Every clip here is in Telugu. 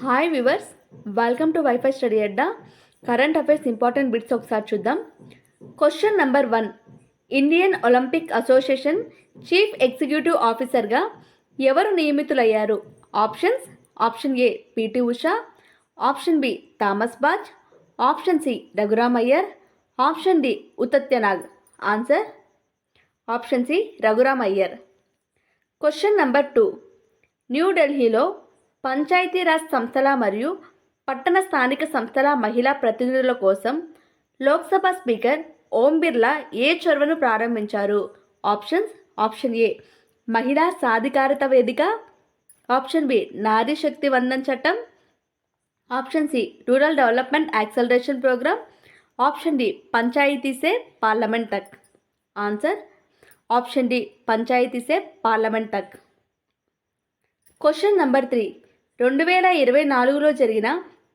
Hi viewers, welcome to WiFi study Adda. Current affairs important bits ఒకసారి చూద్దాం. Question number 1. Indian Olympic Association chief executive ఆఫీసర్గా ఎవరు నియమితులయ్యారు? Options: option A PT Usha, option B Thomas Bach, option C Raghuram Iyer, option D ఉతత్యనాగ్. Answer option C Raghuram Iyer. Question number 2. న్యూఢిల్లీలో పంచాయతీరాజ్ సంస్థల మరియు పట్టణ స్థానిక సంస్థల మహిళా ప్రతినిధుల కోసం లోక్సభ స్పీకర్ ఓం బిర్లా ఏ చొరవను ప్రారంభించారు? ఆప్షన్స్: ఆప్షన్ ఏ మహిళా సాధికారత వేదిక, ఆప్షన్ బి నారీ శక్తి వందన్ చట్టం, option C rural development acceleration programme, option D Panchayat Se Parliament Tak. Answer option D Panchayat Se Parliament Tak. Question number 3. 2024లో జరిగిన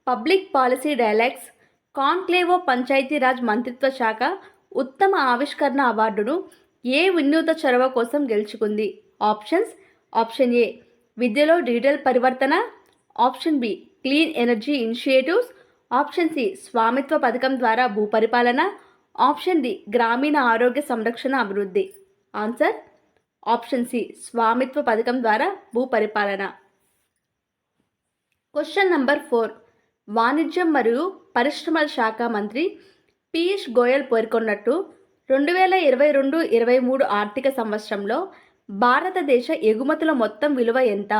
పబ్లిక్ పాలసీ డైలాగ్స్ కాన్క్లేవో పంచాయతీరాజ్ మంత్రిత్వ శాఖ ఉత్తమ ఆవిష్కరణ అవార్డును ఏ వినూత్న చొరవ కోసం గెలుచుకుంది? ఆప్షన్స్: ఆప్షన్ ఏ విద్యలో డిజిటల్ పరివర్తన, option B clean energy initiatives, option C Swamitva పథకం ద్వారా భూపరిపాలన, ఆప్షన్ డి గ్రామీణ ఆరోగ్య సంరక్షణ అభివృద్ధి. ఆన్సర్ ఆప్షన్ సి స్వామిత్వ పథకం ద్వారా భూపరిపాలన. Question number 4. వాణిజ్యం మరియు పరిశ్రమల శాఖ మంత్రి పీయూష్ గోయల్ పేర్కొన్నట్టు 2022-23 ఆర్థిక సంవత్సరంలో భారతదేశ ఎగుమతుల మొత్తం విలువ ఎంత?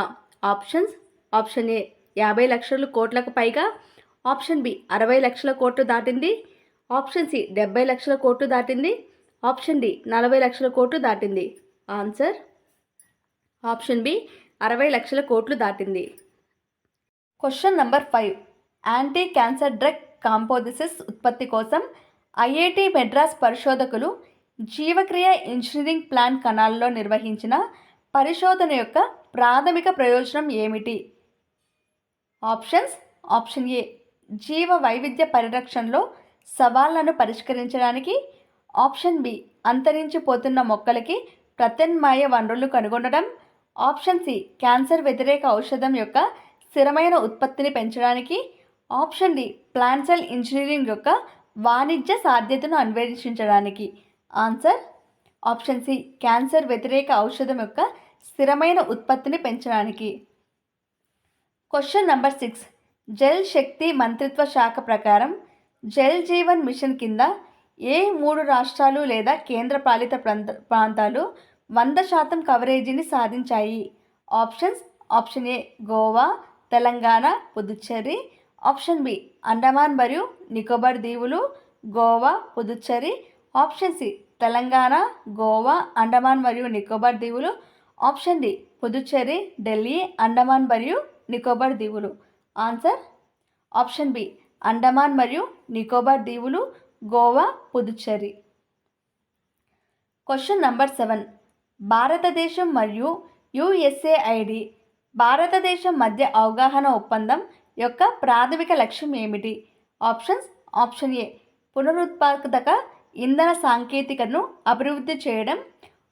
ఆప్షన్స్: ఆప్షన్ ఏ 50 లక్షల కోట్లకు పైగా, ఆప్షన్ బి 60 లక్షల కోట్లు దాటింది, ఆప్షన్ సి 70 లక్షల కోట్లు దాటింది, ఆప్షన్ డి 40 లక్షల కోట్లు దాటింది. ఆన్సర్ ఆప్షన్ బి 60 లక్షల కోట్లు దాటింది. Question number 5. Anti cancer drug కాంపోజిసిస్ ఉత్పత్తి కోసం ఐఐటి మెడ్రాస్ పరిశోధకులు జీవక్రియ ఇంజనీరింగ్ ప్లాంట్ కణాల్లో నిర్వహించిన పరిశోధన యొక్క ప్రాథమిక ప్రయోజనం ఏమిటి? ఆప్షన్స్: ఆప్షన్ ఏ జీవ వైవిధ్య పరిరక్షణలో సవాళ్లను పరిష్కరించడానికి, ఆప్షన్ బి అంతరించిపోతున్న మొక్కలకి ప్రత్యామ్నాయ వనరులు కనుగొనడం, ఆప్షన్ సి క్యాన్సర్ వ్యతిరేక ఔషధం యొక్క స్థిరమైన ఉత్పత్తిని పెంచడానికి, option D plant cell engineering యొక్క వాణిజ్య సాధ్యతను అన్వేషించడానికి. ఆన్సర్ ఆప్షన్ సి క్యాన్సర్ వ్యతిరేక ఔషధం యొక్క స్థిరమైన ఉత్పత్తిని పెంచడానికి. Question number 6. జల్ శక్తి మంత్రిత్వ శాఖ ప్రకారం జల్ జీవన్ మిషన్ కింద ఏ 3 రాష్ట్రాలు లేదా కేంద్రపాలిత ప్రాంతాలు 100% కవరేజీని సాధించాయి? Options: option A Goa, Telangana, Puducherry, option B Andaman మరియు నికోబార్ దీవులు, గోవా, పుదుచ్చేరి, ఆప్షన్ సి తెలంగాణ, గోవా, అండమాన్ మరియు నికోబార్ దీవులు, ఆప్షన్ డి పుదుచ్చేరి, ఢిల్లీ, అండమాన్ మరియు నికోబార్ దీవులు. ఆన్సర్ ఆప్షన్ బి అండమాన్ మరియు నికోబార్ దీవులు, గోవా, పుదుచ్చేరి. Question number 7. భారతదేశం మరియు యుఎస్ఏఐడి భారతదేశం మధ్య అవగాహన ఒప్పందం యొక్క ప్రాథమిక లక్ష్యం ఏమిటి? ఆప్షన్స్: ఆప్షన్ ఏ పునరుత్పాదక ఇంధన సాంకేతికతను అభివృద్ధి చేయడం,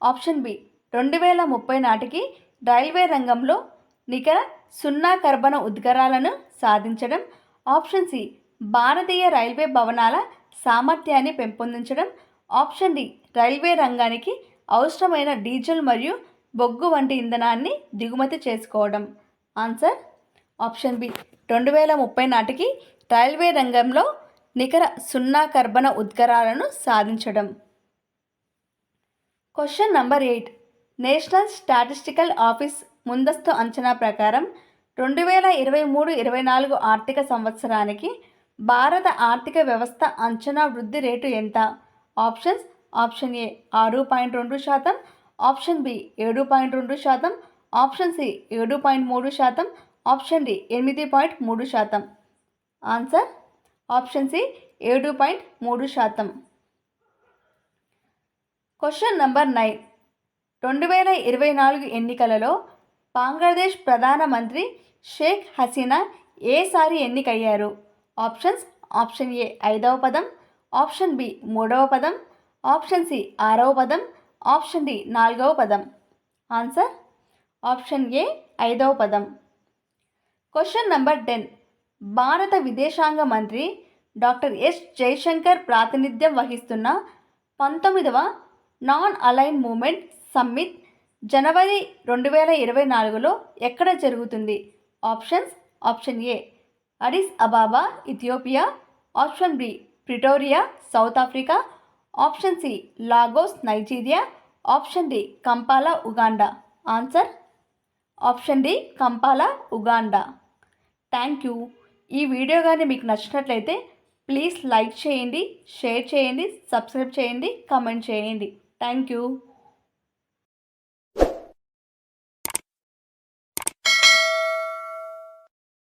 ఆప్షన్ బి 2030 నాటికి రైల్వే రంగంలో నికర సున్నా కర్బన ఉద్గారాలను సాధించడం, ఆప్షన్ సి భారతీయ రైల్వే భవనాల సామర్థ్యాన్ని పెంపొందించడం, ఆప్షన్ డి రైల్వే రంగానికి అవసరమైన డీజిల్ మరియు బొగ్గు వంటి ఇంధనాన్ని దిగుమతి చేసుకోవడం. ఆన్సర్ ఆప్షన్ బి 2030 నాటికి రైల్వే రంగంలో నికర సున్నా కర్బన ఉద్గారాలను సాధించడం. Question number 8. National statistical office ముందస్తు అంచనా ప్రకారం 2023-24 ఆర్థిక సంవత్సరానికి భారత ఆర్థిక వ్యవస్థ అంచనా వృద్ధి రేటు ఎంత? Options: option A 6.2%, option B 7.2%, option C 7.3%, option D 8.3%. Answer option C 7.3%. Question number 9. 2024 ఎన్నికలలో బంగ్లాదేశ్ ప్రధానమంత్రి షేక్ హసీనా ఏసారి ఎన్నికయ్యారు? ఆప్షన్స్: ఆప్షన్ ఏ 5వ పదం, ఆప్షన్ బి 3వ పదం, ఆప్షన్ సి 6వ పదం, ఆప్షన్ డి 4వ పదం. ఆన్సర్ ఆప్షన్ ఏ 5వ పదం. Question number 10. భారత విదేశాంగ మంత్రి డాక్టర్ ఎస్ జయశంకర్ ప్రాతినిధ్యం వహిస్తున్న 19వ నాన్ అలైన్ మూమెంట్ సమ్మిట్ జనవరి 2024లో ఎక్కడ జరుగుతుంది? Options: option A Addis Ababa Ethiopia, option B Pretoria South Africa, option C Lagos Nigeria, option D Kampala Uganda. Answer option D Kampala Uganda. Thank you. ఈ వీడియో కానీ మీకు నచ్చినట్లయితే ప్లీజ్ లైక్ చేయండి, షేర్ చేయండి, సబ్స్క్రైబ్ చేయండి, కామెంట్ చేయండి. Thank you.